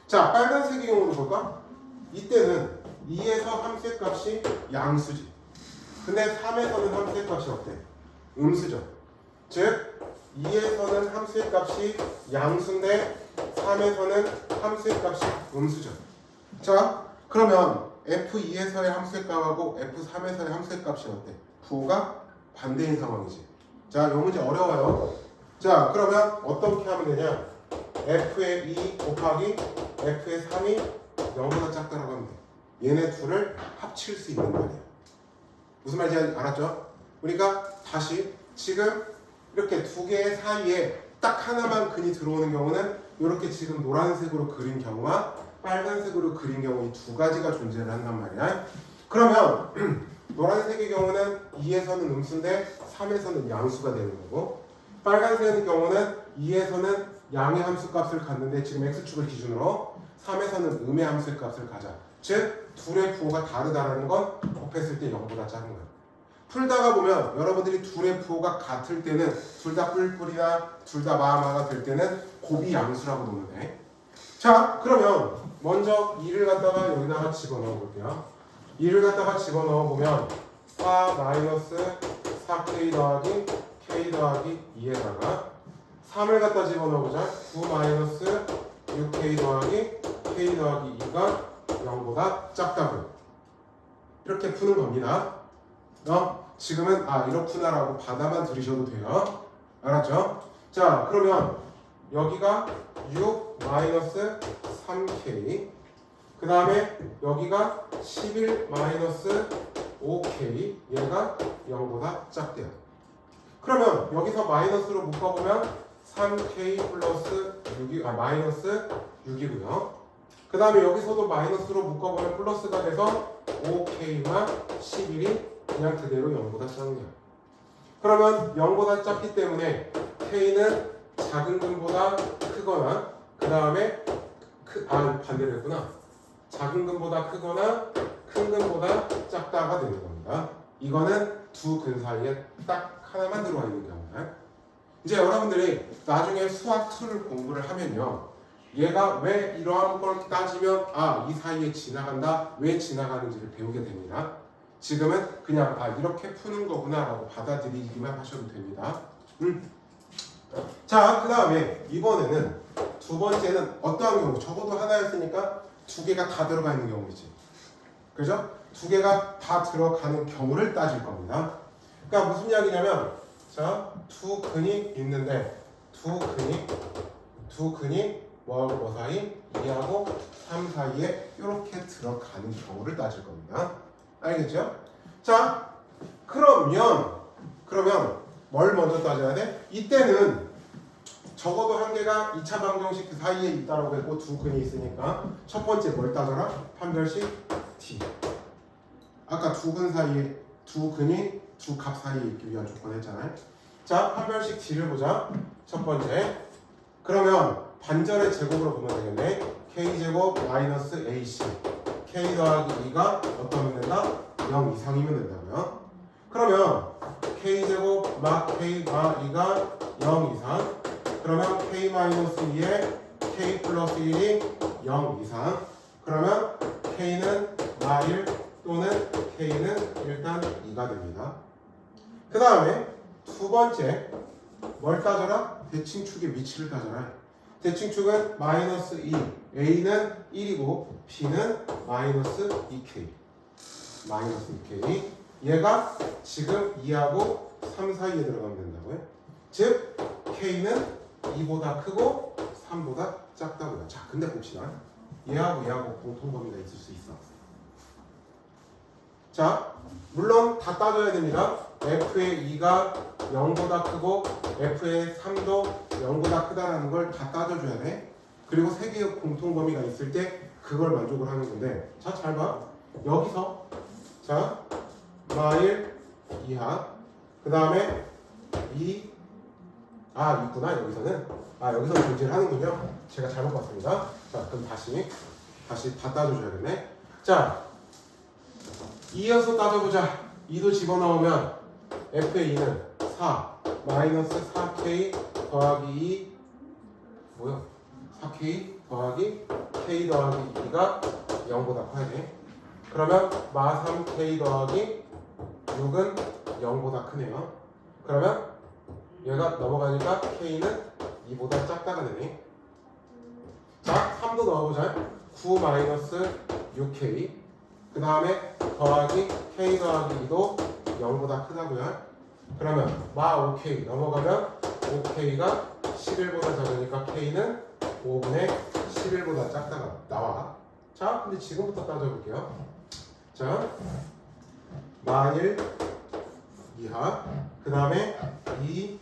자, 빨간색의 경우를 볼까? 이때는 2에서 함수의 값이 양수지. 근데 3에서는 함수의 값이 어때? 음수죠. 즉 2에서는 함수의 값이 양수인데 3에서는 함수의 값이 음수죠. 자, 그러면 F2에서의 함수의 값하고 F3에서의 함수의 값이 어때? 부호가 반대인 상황이지. 자, 이 문제 어려워요. 자, 그러면 어떻게 하면 되냐? F의 2 곱하기 F의 3이 0보다 작다라고 하면 돼. 얘네 둘을 합칠 수 있는 말이야. 무슨 말인지 알았죠? 우리가 다시 지금 이렇게 두 개의 사이에 딱 하나만 근이 들어오는 경우는 이렇게 지금 노란색으로 그린 경우와 빨간색으로 그린 경우 이 두 가지가 존재를 한단 말이야. 그러면 노란색의 경우는 2에서는 음수인데 3에서는 양수가 되는 거고, 빨간색의 경우는 2에서는 양의 함수 값을 갖는데 지금 x축을 기준으로 3에서는 음의 함수의 값을 가자. 즉 둘의 부호가 다르다라는 건 곱했을 때 0보다 작은 거야. 풀다가 보면 여러분들이 둘의 부호가 같을 때는 둘 다 뿔뿔이나 둘 다 마마가 될 때는 곱이 양수라고 노는데, 자, 그러면 먼저 2를 갖다가 여기다가 집어넣어 볼게요. 2를 갖다가 집어넣어 보면 4-4k 더하기 k 더하기 2에다가 3을 갖다 집어넣어 보자. 9-6k 더하기 k 더하기 2가 0보다 작다고 이렇게 푸는 겁니다. 지금은 이렇구나라고 받아만 들으셔도 돼요. 알았죠? 자, 그러면 여기가 6-3k, 그 다음에 여기가 11-5k, 얘가 0보다 작대요. 그러면 여기서 마이너스로 묶어보면 3k 플러스 6이 마이너스 6이고요. 그 다음에 여기서도 마이너스로 묶어보면 플러스가 돼서 5k와 11이 그냥 그대로 0보다 작냐. 그러면 0보다 작기 때문에 k는 작은 근보다 크거나, 그 다음에 반대로 했구나. 작은 근보다 크거나 큰 근보다 작다가 되는 겁니다. 이거는 두 근 사이에 딱 하나만 들어와 있는 경우야. 이제 여러분들이 나중에 수학 2를 공부를 하면요, 얘가 왜 이러한 걸 따지면 이 사이에 지나간다, 왜 지나가는지를 배우게 됩니다. 지금은 그냥 이렇게 푸는 거구나 라고 받아들이기만 하셔도 됩니다. 자, 그 다음에 이번에는 두 번째는 어떠한 경우, 적어도 하나였으니까 두 개가 다 들어가 있는 경우이지. 그죠? 두 개가 다 들어가는 경우를 따질 겁니다. 그러니까 무슨 이야기냐면, 자, 두 근이 있는데 두 근이 뭐하고 뭐 사이? 2하고 3 사이에 이렇게 들어가는 경우를 따질 겁니다. 알겠죠? 자, 그러면 뭘 먼저 따져야 돼? 이때는 적어도 한 개가 2차 방정식 그 사이에 있다라고 했고 두 근이 있으니까 첫 번째 뭘 따져라? 판별식 t. 아까 두 근 사이에 두 근이 두 값 사이에 있기 위한 조건 했잖아요. 자, 판별식 t를 보자. 첫 번째 그러면 반절의 제곱으로 보면 되겠네. K제곱 마이너스 AC K 더하기 2가 어떠면 된다? 0 이상이면 된다고요. 그러면 K제곱 마 K 마 2가 0 이상, 그러면 K 마이너스 2에 K 플러스 1이 0 이상, 그러면 K는 마 1 또는 K는 일단 2가 됩니다. 그 다음에 두 번째 뭘 따져라? 대칭축의 위치를 따져라. 대칭축은 마이너스 2, A는 1이고 B는 마이너스 2K. 마이너스 2K. 얘가 지금 2하고 3 사이에 들어가면 된다고요. 즉 K는 2보다 크고 3보다 작다고요. 자, 근데 봅시다. 얘하고 공통범위가 있을 수 있어. 자, 물론 다 따져야 됩니다. F의 2가 0보다 크고 F의 3도 0보다 크다라는 걸 다 따져줘야 돼. 그리고 세 개의 공통범위가 있을 때 그걸 만족을 하는 건데, 자, 잘 봐. 여기서 자, 마1 이하, 그 다음에 2, 있구나. 여기서는 여기서 존재를 하는군요. 제가 잘못 봤습니다. 자, 그럼 다시 다 따져줘야겠네. 자, 2에서 따져보자. 2도 집어넣으면 F의 2는 4 마이너스 4K 더하기 2 뭐야? 4K 더하기 K 더하기 2가 0보다 커야 돼. 그러면 마 3K 더하기 6은 0보다 크네요. 그러면 얘가 넘어가니까 K는 2보다 작다가 되네. 자, 3도 넣어보자. 9 마이너스 6K, 그 다음에 더하기 K 더하기 2도 0보다 크다고요. 그러면 마 5K 넘어가면 5K가 11보다 작으니까 K는 5분의 11보다 작다가 나와. 자, 근데 지금부터 따져볼게요. 자, 마1 이하, 그 다음에 2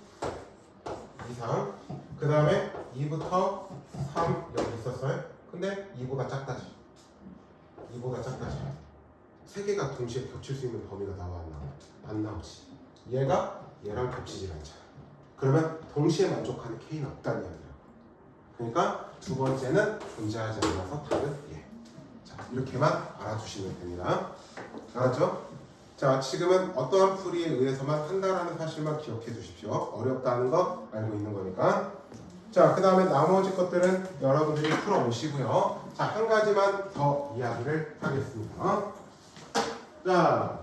이상, 그 다음에 2부터 3 여기 있었어요. 근데 2보다 작다지. 2보다 작다지. 세 개가 동시에 겹칠 수 있는 범위가 나와 안 나와? 안 나오지. 얘가 얘랑 겹치질 않잖아. 그러면 동시에 만족하는 K는 없다는 이야기야. 그러니까 두 번째는 존재하지 않아서 답은 얘. 자, 이렇게만 알아두시면 됩니다. 알았죠? 자, 지금은 어떠한 풀이에 의해서만 한다라는 사실만 기억해 주십시오. 어렵다는 거 알고 있는 거니까. 자, 그 다음에 나머지 것들은 여러분들이 풀어오시고요. 자, 한 가지만 더 이야기를 하겠습니다. 자,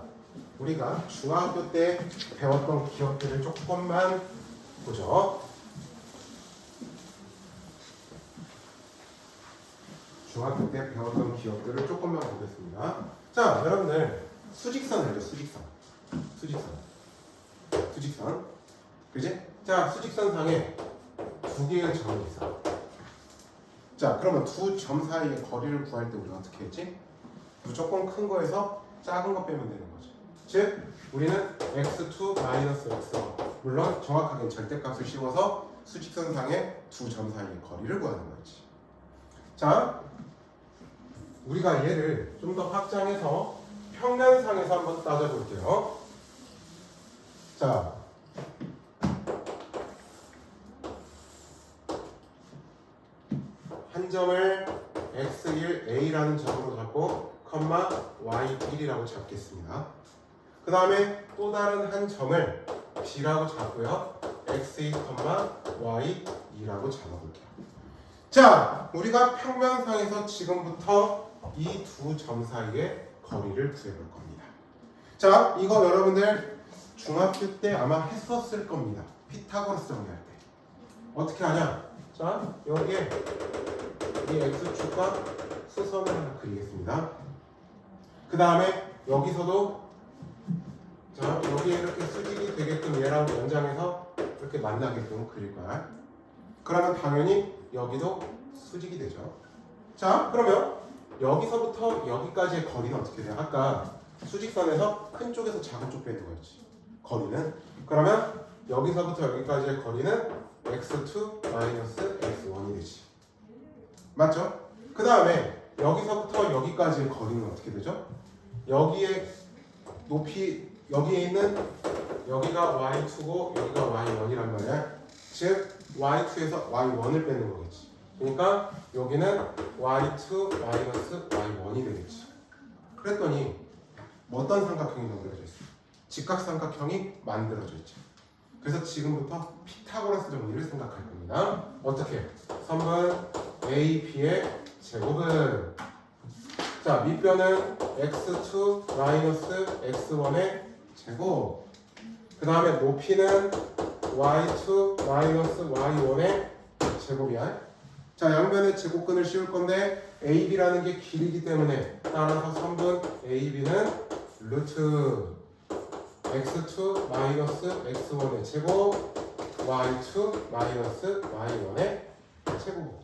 우리가 중학교 때 배웠던 기억들을 조금만 보죠. 중학교 때 배웠던 기억들을 조금만 보겠습니다. 자, 여러분들 수직선 알죠? 수직선. 그지? 자, 수직선상에 두 개의 점이 있어. 자, 그러면 두 점 사이의 거리를 구할 때 우리가 어떻게 했지? 무조건 큰 거에서 작은 거 빼면 되는 거죠. 즉, 우리는 x2 마이너스 x1, 물론 정확하게는 절대값을 씌워서 수직선상의 두 점 사이의 거리를 구하는 거지. 자, 우리가 얘를 좀 더 확장해서 평면상에서 한번 따져볼게요. 자, 한 점을 x1a라는 점으로 잡고 컴마 y1이라고 잡겠습니다. 그 다음에 또 다른 한 점을 b라고 잡고요. x2, y2라고 잡아볼게요. 자, 우리가 평면상에서 지금부터 이 두 점 사이의 거리를 구해볼 겁니다. 자, 이거 여러분들 중학교 때 아마 했었을 겁니다. 피타고라스 정리할 때. 어떻게 하냐? 자, 여기에 이 x축과 수선을 하나 그리겠습니다. 그 다음에 여기서도 자, 여기에 이렇게 수직이 되게끔 얘랑 연장해서 이렇게 만나게끔 그릴 거야. 그러면 당연히 여기도 수직이 되죠. 자, 그러면 여기서부터 여기까지의 거리는 어떻게 돼요? 아까 수직선에서 큰 쪽에서 작은 쪽 빼는 거였지. 거리는. 그러면 여기서부터 여기까지의 거리는 x2 마이너스 x1이 되지. 맞죠? 그 다음에 여기서부터 여기까지의 거리는 어떻게 되죠? 여기에 높이, 여기에 있는 여기가 y2고 여기가 y1이란 말이야. 즉 y2에서 y1을 빼는 거겠지. 그러니까 여기는 y2 마이너스 y1이 되겠지. 그랬더니 어떤 삼각형이 만들어져 있어? 직각삼각형이 만들어져 있죠. 그래서 지금부터 피타고라스 정리를 생각할 겁니다. 어떻게? 3번 a, b의 제곱은 자 밑변은 x2 마이너스 x1의 제곱 그 다음에 높이는 y2 마이너스 y1의 제곱이야. 자 양변의 제곱근을 씌울 건데 AB라는 게 길이기 때문에 따라서 3분 AB는 루트 x2 마이너스 x1의 제곱 y2 마이너스 y1의 제곱.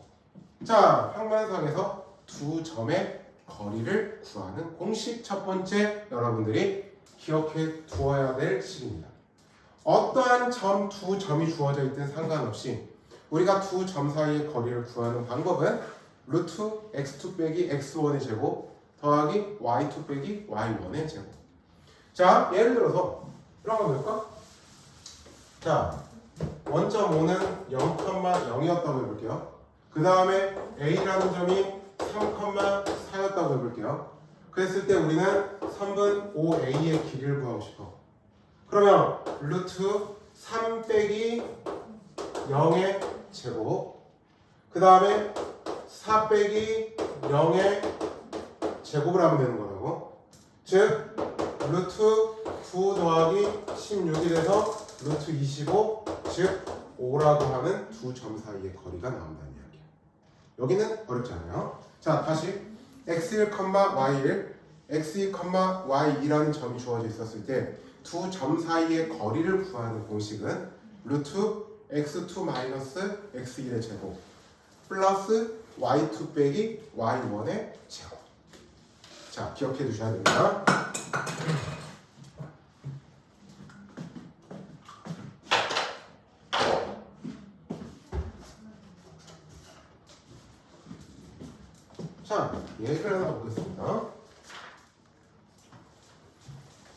자 평면상에서 두 점의 거리를 구하는 공식 첫 번째 여러분들이 기억해 두어야 될 식입니다. 어떠한 두 점이 주어져 있든 상관없이 우리가 두 점 사이의 거리를 구하는 방법은 루트 x2 빼기 x1의 제곱 더하기 y2 빼기 y1의 제곱. 자 예를 들어서 이런 거 볼까? 자 원점 5는 0,0이었다고 해볼게요. 그 다음에 A라는 점이 3,4였다고 해볼게요. 그랬을 때 우리는 3분 5A의 길이를 구하고 싶어. 그러면 루트 3 빼기 0의 제곱 그 다음에 4 빼기 0의 제곱을 하면 되는 거라고. 즉 루트 9 더하기 16이 돼서 루트 25 즉 5라고 하는 두 점 사이의 거리가 나온다는 이야기야. 여기는 어렵지 않아요. 자 다시 x1, y1, x2, y2라는 점이 주어져 있었을 때 두 점 사이의 거리를 구하는 공식은 루트 x2 마이너스 x1의 제곱 플러스 y2 빼기 y1의 제곱. 자 기억해 두셔야 됩니다. 자 예를 하나 보겠습니다.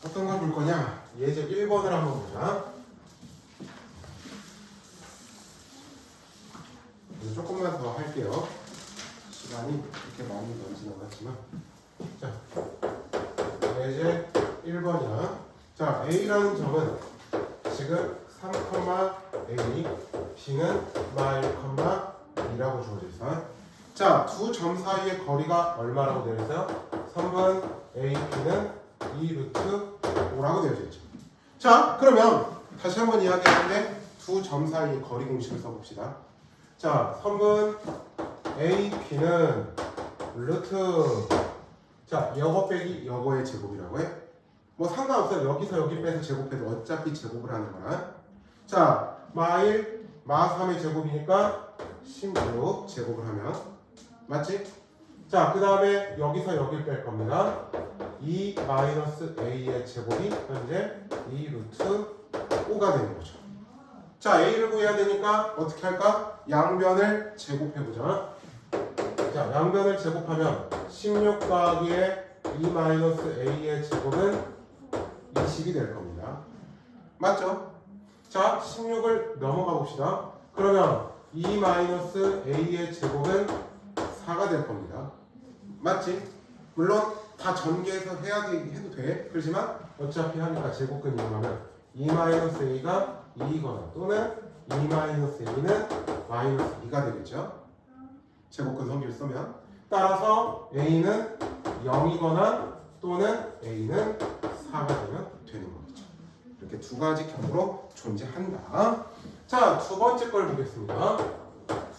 어떤 걸 볼 거냐? 예제 1번을 한번 보자. 조금만 더 할게요. 시간이 그렇게 많이 넘지는 않았지만. 자, 예제 1번이야. 자, A라는 점은 지금 3,A, B는 마일,2라고 주어져 있어. 자, 두 점 사이의 거리가 얼마라고 되어 있어요? 3번 A, B는 2루트 5라고 되어 있죠. 자, 그러면 다시 한번 이야기하는데 두 점 사이의 거리 공식을 써봅시다. 자, 3번 A, B는 루트 자, 여거 빼기 여거의 제곱이라고 해. 뭐 상관없어요. 여기서 여기 빼서 제곱해도 어차피 제곱을 하는 거야. 자, 마일 마3의 제곱이니까 16 제곱을 하면 맞지? 자, 그 다음에 여기서 여기 뺄 겁니다. 2 마이너스 A의 제곱이 현재 2 루트 5가 되는 거죠. 자, A를 구해야 되니까 어떻게 할까? 양변을 제곱해보자. 자, 양변을 제곱하면 16 더하기에 2 마이너스 A의 제곱은 20이 될 겁니다. 맞죠? 자, 16을 넘어가 봅시다. 그러면 2 마이너스 A의 제곱은 4가 될 겁니다. 맞지? 물론 다 전개해서 해도 돼. 그렇지만 어차피 하니까 제곱근이 이용하면 2 마이너스 A가 2이거나 또는 2 마이너스 A는 마이너스 2가 되겠죠. 제곱근 성질을 쓰면 따라서 A는 0이거나 또는 A는 4가 되면 되는 거겠죠. 이렇게 두 가지 경우로 존재한다. 자, 두 번째 걸 보겠습니다.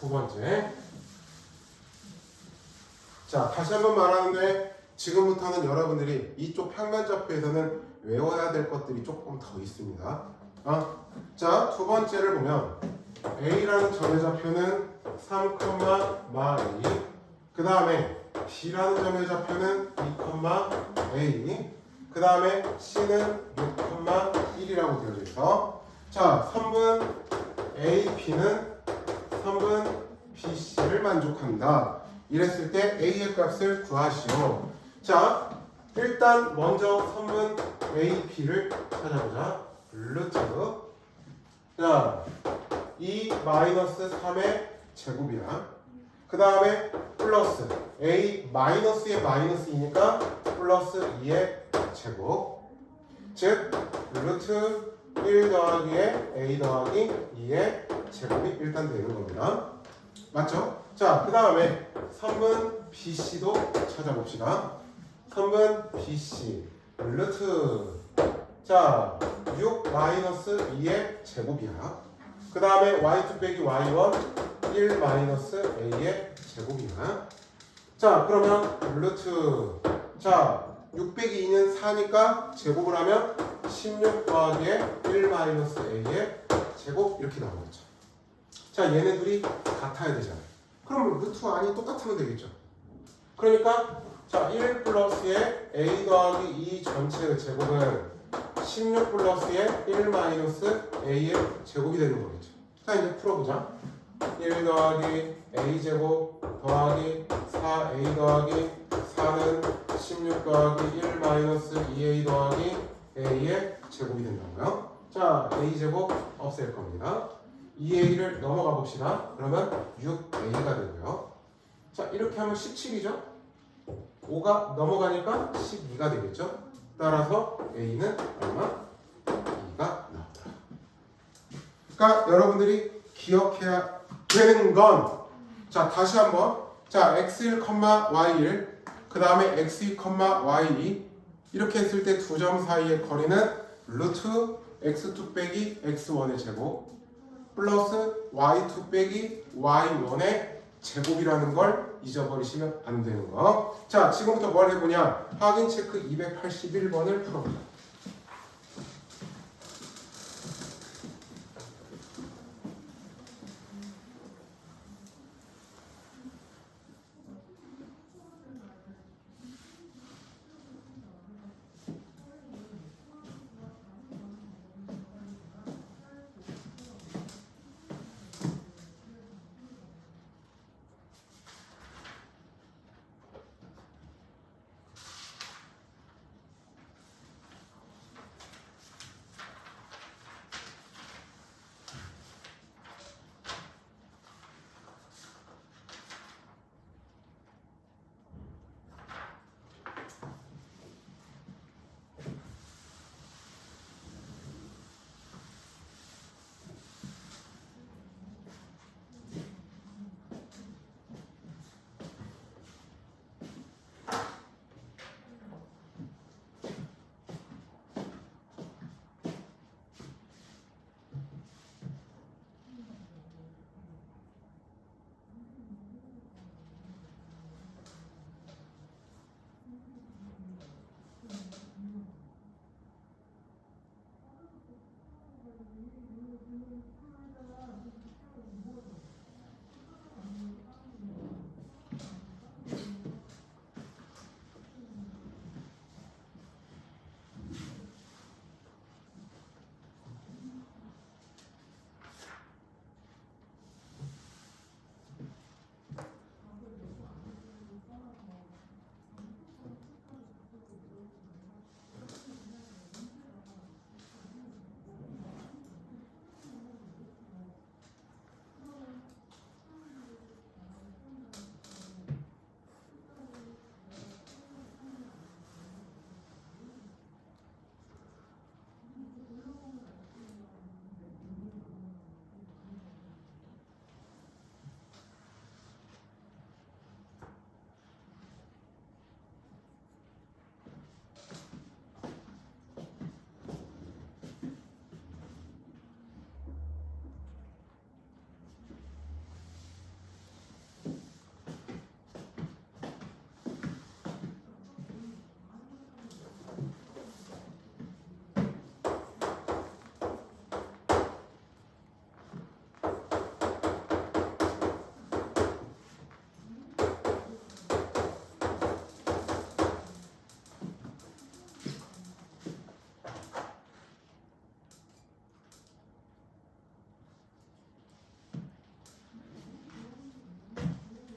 두 번째. 자, 다시 한번 말하는데 지금부터는 여러분들이 이쪽 평면좌표에서는 외워야 될 것들이 조금 더 있습니다. 자, 두 번째를 보면 A라는 점의 좌표는 3, A. 그 다음에 B라는 점의 좌표는 2, A. 그 다음에 C는 6, 1이라고 되어져 있어. 자, 3분 A, B는 3분 B, C를 만족한다. 이랬을 때 A의 값을 구하시오. 자, 일단 먼저 3분 A, B를 찾아보자. 루트. 자, 2 마이너스 3의 제곱이야. 그 다음에 플러스 a 마이너스의 마이너스이니까 플러스 2의 제곱. 즉 루트 1 더하기에 a 더하기 2의 제곱이 일단 되는 겁니다. 맞죠? 자, 그 다음에 선분 BC도 찾아봅시다. 선분 BC 루트 자 6 마이너스 2의 제곱이야. 그 다음에 y2 빼기 y1 1 마이너스 a의 제곱이야. 자, 그러면 루트 자 6 빼기 2는 4니까 제곱을 하면 16 더하기에 1 마이너스 a의 제곱 이렇게 나오겠죠. 자, 얘네들이 같아야 되잖아요. 그럼 루트 안이 똑같으면 되겠죠. 그러니까 자, 1 플러스의 a 더하기 2 전체의 제곱은 16 플러스의 1 마이너스 a의 제곱이 되는 거겠죠. 자, 이제 풀어보자. 1 더하기 a 제곱 더하기 4a 더하기 4는 16 더하기 1 마이너스 2a 더하기 a의 제곱이 된다고요. 자, a 제곱 없앨 겁니다. 2a를 넘어가 봅시다. 그러면 6a가 되고요. 자, 이렇게 하면 17이죠. 5가 넘어가니까 12가 되겠죠. 따라서 a는 얼마? 2가 나오더라. 그러니까 여러분들이 기억해야 되는 건 자, 다시 한번 자, x1, y1 그 다음에 x2, y2 이렇게 했을 때 두 점 사이의 거리는 루트 x2 빼기 x1의 제곱 플러스 y2 빼기 y1의 제곱이라는 걸 잊어버리시면 안 되는 거. 자, 지금부터 뭘 해보냐? 확인 체크 281번을 풀어보자.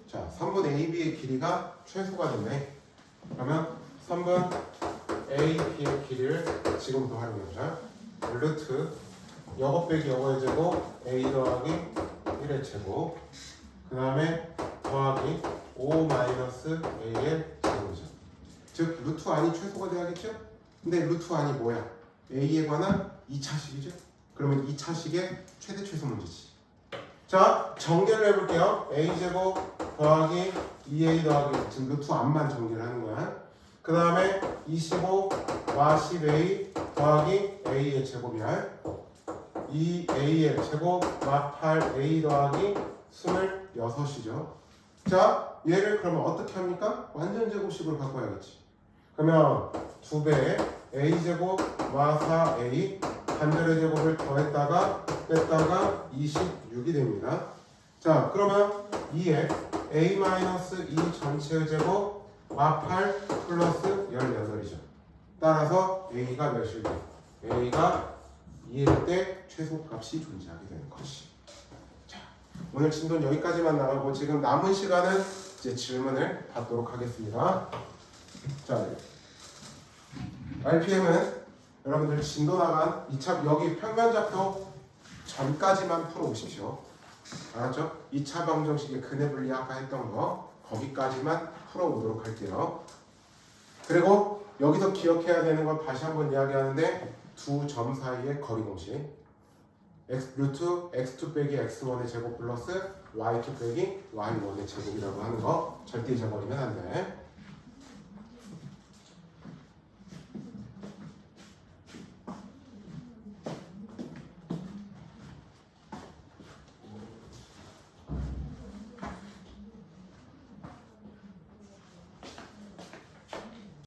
자, 3분 AB의 길이가 최소가 되네. 그러면 3분 AB의 길이를 지금부터 활용해보자. 루트 요거 빼기 요거의 제곱 a 더하기 1의 제곱 그 다음에 더하기 5 마이너스 a의 제곱이죠. 즉 루트 안이 최소가 돼야겠죠? 근데 루트 안이 뭐야? a에 관한 2차식이죠? 그러면 2차식의 최대 최소 문제지. 자, 전개를 해볼게요. a제곱 더하기 2a 더하기 지금 루트 안만 전개를 하는 거야. 그 다음에 25 마 10a 더하기 a의 제곱이야. 2a의 제곱 마 8a 더하기 26이죠. 자, 얘를 그러면 어떻게 합니까? 완전 제곱식으로 바꿔야겠지. 그러면 2배의 a제곱 마 4a 반절의 제곱을 더했다가 뺐다가 26이 됩니다. 자, 그러면 2에 a-2 전체의 제곱 마 8 플러스 18이죠. 따라서 a가 몇일 때? a가 2일 때 최소값이 존재하게 되는 것이. 자, 오늘 진도는 여기까지만 나가고 지금 남은 시간은 이제 질문을 받도록 하겠습니다. 자, RPM은 여러분들 진도 나간 2차 여기 평면잡도 전까지만 풀어오십시오. 알았죠? 2차 방정식의 근해 분리 아까 했던 거 거기까지만 풀어오도록 할게요. 그리고 여기서 기억해야 되는 건 다시 한번 이야기하는데 두 점 사이의 거리 공식 루트 x2 빼기 x1의 제곱 플러스 y2 빼기 y1의 제곱이라고 하는 거 절대 잊어버리면 안 돼.